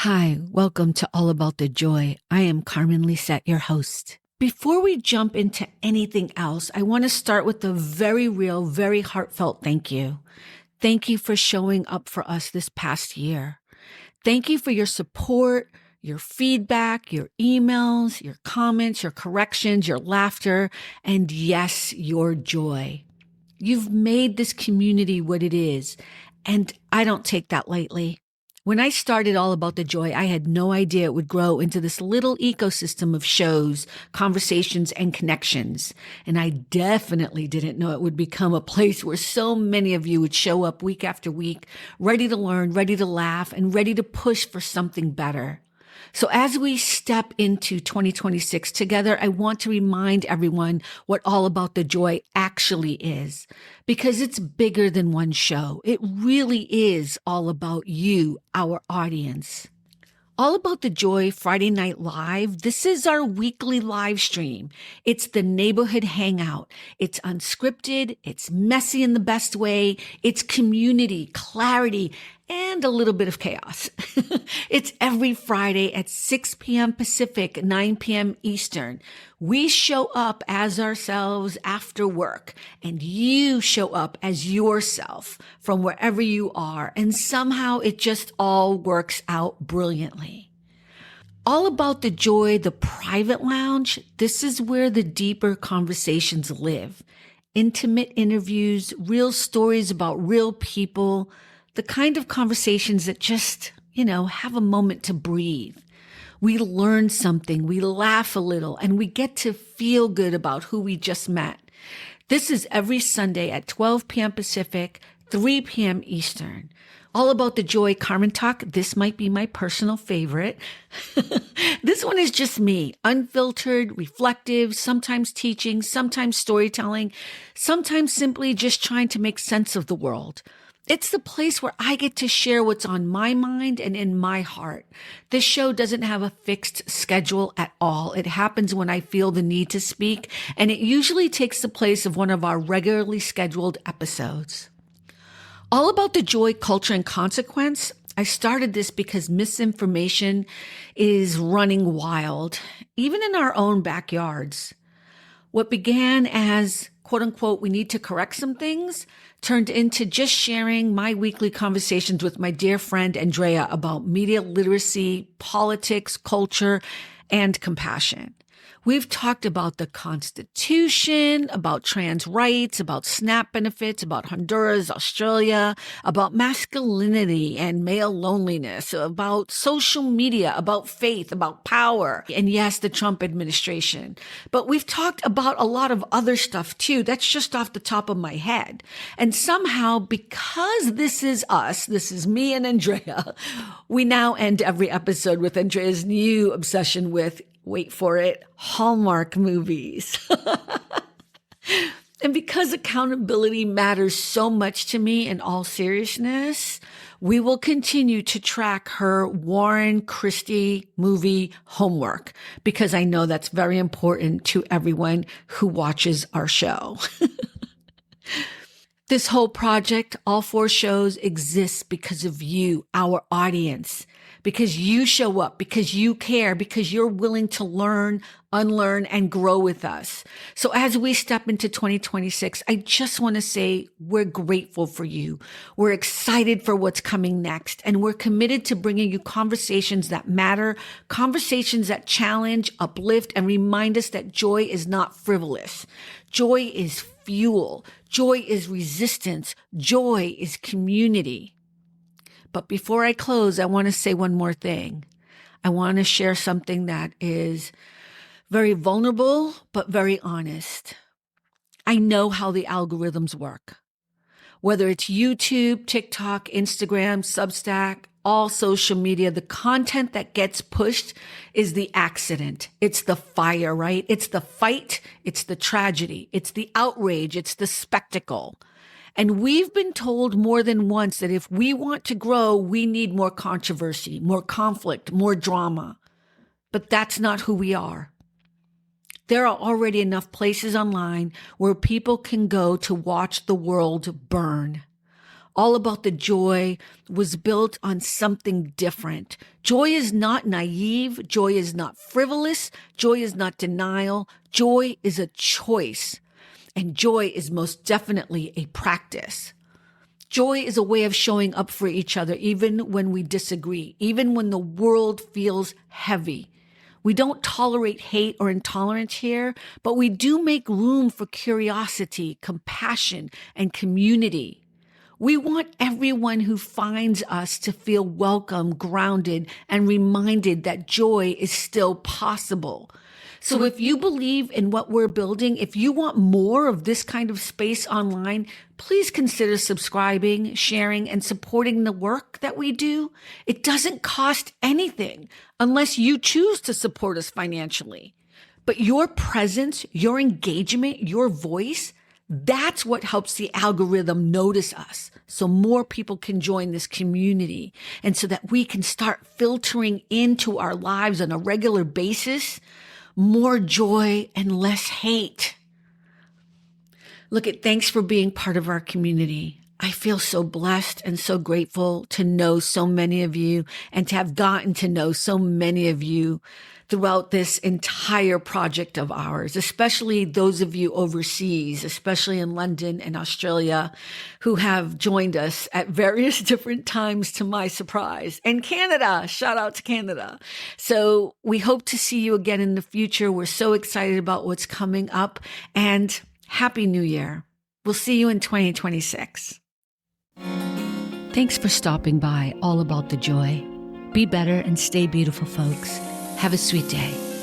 Hi, welcome to All About the Joy. I am Carmen Lisette, your host. Before we jump into anything else, I want to start with a very real, very heartfelt thank you. Thank you for showing up for us this past year. Thank you for your support, your feedback, your emails, your comments, your corrections, your laughter, and yes, your joy. You've made this community what it is, and I don't take that lightly. When I started All About the Joy, I had no idea it would grow into this little ecosystem of shows, conversations, and connections. And I definitely didn't know it would become a place where so many of you would show up week after week, ready to learn, ready to laugh, and ready to push for something better. So as we step into 2026 together, I want to remind everyone what All About the Joy actually is, because it's bigger than one show. It really is all about you, our audience. All About the Joy Friday Night Live. This is our weekly live stream. It's the neighborhood hangout. It's unscripted. It's messy in the best way. It's community, clarity, and a little bit of chaos. It's every Friday at 6 p.m. Pacific, 9 p.m. Eastern. We show up as ourselves after work, and you show up as yourself from wherever you are, and somehow it just all works out brilliantly. All About the Joy, the private lounge, this is where the deeper conversations live. Intimate interviews, real stories about real people, the kind of conversations that just, have a moment to breathe. We learn something, we laugh a little, and we get to feel good about who we just met. This is every Sunday at 12 p.m. Pacific, 3 p.m. Eastern. All About the Joy Carmen Talk. This might be my personal favorite. This one is just me, unfiltered, reflective, sometimes teaching, sometimes storytelling, sometimes simply just trying to make sense of the world. It's the place where I get to share what's on my mind and in my heart. This show doesn't have a fixed schedule at all. It happens when I feel the need to speak, and it usually takes the place of one of our regularly scheduled episodes. All About the Joy, Culture, and Consequence. I started this because misinformation is running wild, even in our own backyards. What began as, quote unquote, we need to correct some things, turned into just sharing my weekly conversations with my dear friend Andrea about media literacy, politics, culture, and compassion. We've talked about the Constitution, about trans rights, about SNAP benefits, about Honduras, Australia, about masculinity and male loneliness, about social media, about faith, about power, and yes, the Trump administration. But we've talked about a lot of other stuff too. That's just off the top of my head. And somehow, because this is us, this is me and Andrea, we now end every episode with Andrea's new obsession with, wait for it, Hallmark movies. And because accountability matters so much to me in all seriousness, we will continue to track her Warren Christie movie homework, because I know that's very important to everyone who watches our show. This whole project, all 4 shows, exists because of you, our audience, because you show up, because you care, because you're willing to learn, unlearn, and grow with us. So as we step into 2026, I just want to say we're grateful for you. We're excited for what's coming next, and we're committed to bringing you conversations that matter, conversations that challenge, uplift, and remind us that joy is not frivolous. Joy is fuel. Joy is resistance. Joy is community. But before I close, I want to say one more thing. I want to share something that is very vulnerable, but very honest. I know how the algorithms work. Whether it's YouTube, TikTok, Instagram, Substack, all social media, the content that gets pushed is the accident. It's the fire, right? It's the fight. It's the tragedy. It's the outrage. It's the spectacle. And we've been told more than once that if we want to grow, we need more controversy, more conflict, more drama. But that's not who we are. There are already enough places online where people can go to watch the world burn. All About the Joy was built on something different. Joy is not naive. Joy is not frivolous. Joy is not denial. Joy is a choice. And joy is most definitely a practice. Joy is a way of showing up for each other, even when we disagree, even when the world feels heavy. We don't tolerate hate or intolerance here, but we do make room for curiosity, compassion, and community. We want everyone who finds us to feel welcome, grounded, and reminded that joy is still possible. So if you believe in what we're building, if you want more of this kind of space online, please consider subscribing, sharing, and supporting the work that we do. It doesn't cost anything unless you choose to support us financially. But your presence, your engagement, your voice, that's what helps the algorithm notice us so more people can join this community and so that we can start filtering into our lives on a regular basis more joy and less hate. Look, thanks for being part of our community. I feel so blessed and so grateful to know so many of you and to have gotten to know so many of you throughout this entire project of ours, especially those of you overseas, especially in London and Australia, who have joined us at various different times to my surprise. And Canada, shout out to Canada. So we hope to see you again in the future. We're so excited about what's coming up, and Happy New Year. We'll see you in 2026. Thanks for stopping by All About the Joy. Be better and stay beautiful, folks. Have a sweet day.